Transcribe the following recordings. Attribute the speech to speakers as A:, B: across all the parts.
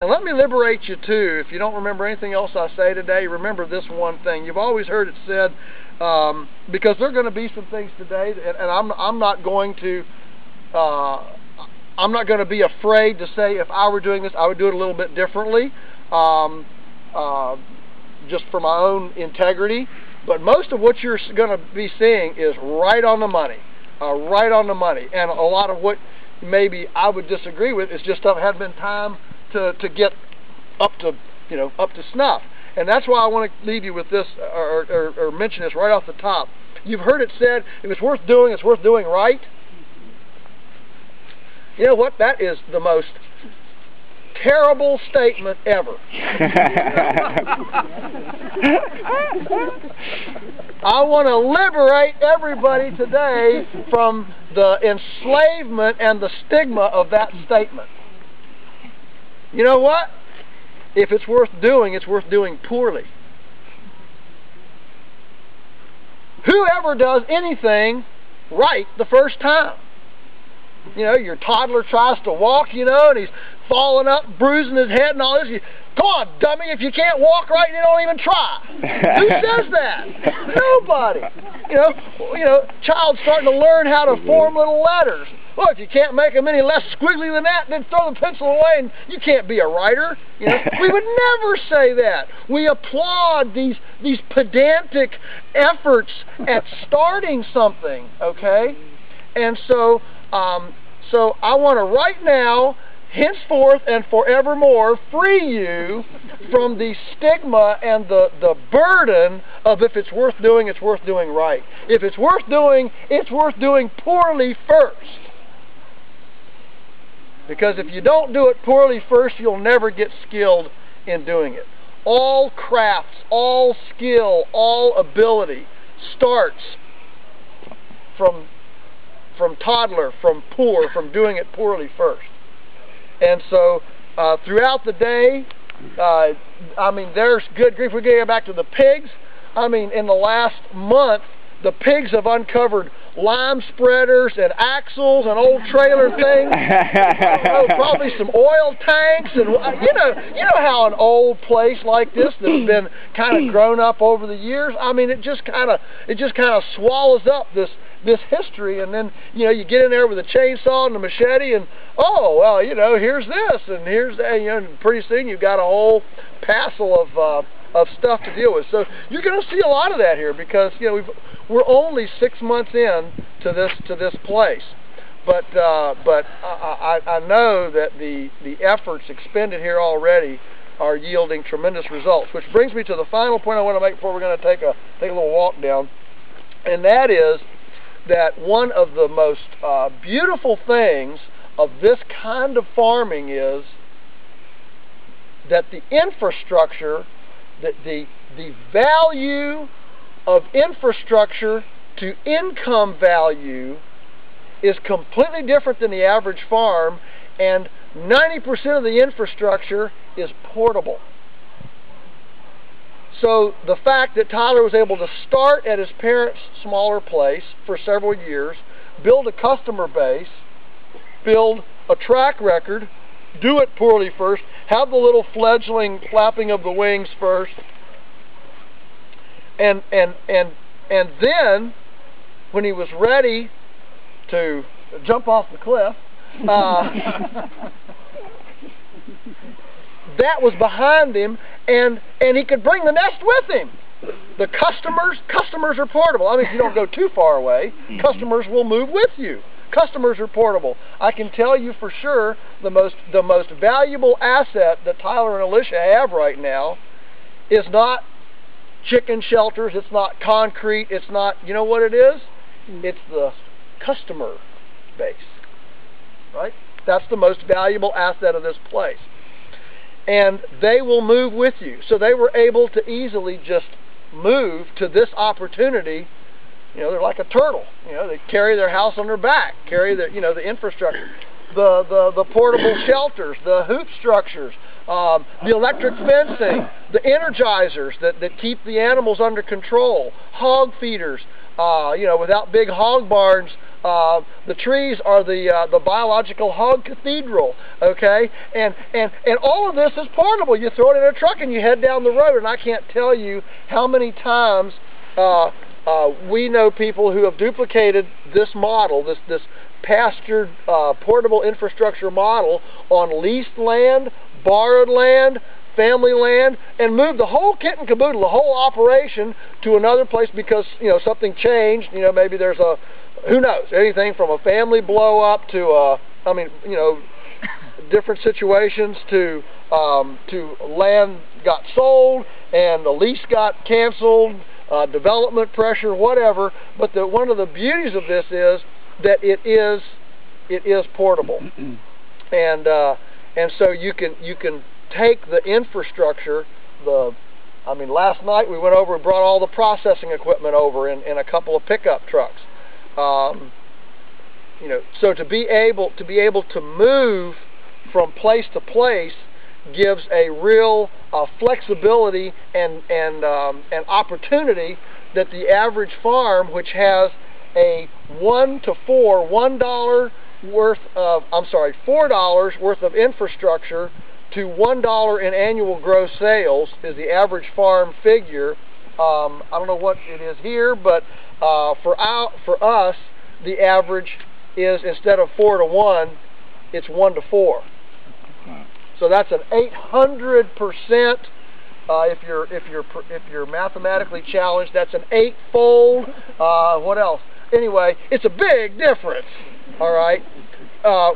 A: And let me liberate you too. If you don't remember anything else I say today, remember this one thing. You've always heard it said, because there are going to be some things today, and I'm not going to be afraid to say if I were doing this, I would do it a little bit differently, just for my own integrity. But most of what you're going to be seeing is right on the money, right on the money. And a lot of what maybe I would disagree with is just haven't been time to get up to snuff. And that's why I want to leave you with this, or mention this right off the top. You've heard it said, if it's worth doing, it's worth doing right. You know what? That is the most terrible statement ever. I want to liberate everybody today from the enslavement and the stigma of that statement. You know what? If it's worth doing, it's worth doing poorly. Whoever does anything right the first time. You know, your toddler tries to walk, and he's falling up, bruising his head and all this. Come on, dummy, if you can't walk right, you don't even try. Who says that? Nobody. Child's starting to learn how to form little letters. Well, if you can't make them any less squiggly than that, then throw the pencil away and you can't be a writer. We would never say that. We applaud these pedantic efforts at starting something, okay? And so I want to right now, henceforth and forevermore, free you from the stigma and the burden of if it's worth doing, it's worth doing right. If it's worth doing poorly first. Because if you don't do it poorly first, you'll never get skilled in doing it. All crafts, all skill, all ability starts from toddler, from poor, from doing it poorly first. And so throughout the day, there's good grief. We're getting back to the pigs. In the last month, the pigs have uncovered lime spreaders and axles and old trailer things. Probably some oil tanks, and you know how an old place like this that's been kind of grown up over the years. It just kind of swallows up this history, and then you get in there with a chainsaw and a machete, and here's this and here's that, and pretty soon you've got a whole passel of stuff to deal with. So you're going to see a lot of that here, because we're only 6 months in to this place, but I know that the efforts expended here already are yielding tremendous results. Which brings me to the final point I want to make before we're going to take a little walk down, and that is that one of the most beautiful things of this kind of farming is that the infrastructure, that the value of infrastructure to income value is completely different than the average farm, and 90% of the infrastructure is portable. So the fact that Tyler was able to start at his parents' smaller place for several years, build a customer base, build a track record, do it poorly first, have the little fledgling flapping of the wings first, and then when he was ready to jump off the cliff, that was behind him, and he could bring the nest with him. The customers are portable. If you don't go too far away, customers will move with you. Customers are portable. I can tell you for sure the most valuable asset that Tyler and Alicia have right now is not chicken shelters, it's not concrete, it's not, you know what it is? It's the customer base, right? That's the most valuable asset of this place. And they will move with you. So they were able to easily just move to this opportunity. They're like a turtle. They carry their house on their back, carry the infrastructure, the portable shelters, the hoop structures, the electric fencing, the energizers that keep the animals under control, hog feeders, without big hog barns, The trees are the biological hog cathedral, okay? And all of this is portable. You throw it in a truck and you head down the road. And I can't tell you how many times we know people who have duplicated this model, this pastured portable infrastructure model on leased land, borrowed land, family land, and moved the whole kit and caboodle, the whole operation to another place because, you know, something changed. You know, maybe there's a, who knows, anything from a family blow up to I mean, you know, different situations to land got sold and the lease got canceled, development pressure, whatever. But one of the beauties of this is that it is portable, and so you can take the infrastructure. I mean, last night we went over and brought all the processing equipment over in a couple of pickup trucks. You know, so to be able to move from place to place gives a real flexibility and opportunity that the average farm, which has a $4 worth of infrastructure to $1 in annual gross sales is the average farm figure. I don't know what it is here, but for us, the average is, instead of 4 to 1, it's 1 to 4. So that's an 800%. If you're mathematically challenged, that's an 8-fold. What else? Anyway, it's a big difference. All right.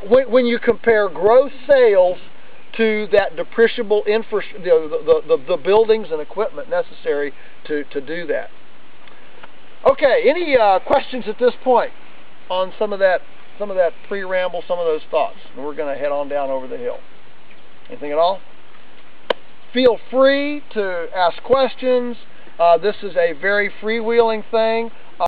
A: When you compare gross sales to that depreciable the buildings and equipment necessary to do that. Okay. Any questions at this point on some of that pre-ramble, some of those thoughts? And we're going to head on down over the hill. Anything at all? Feel free to ask questions. This is a very freewheeling thing.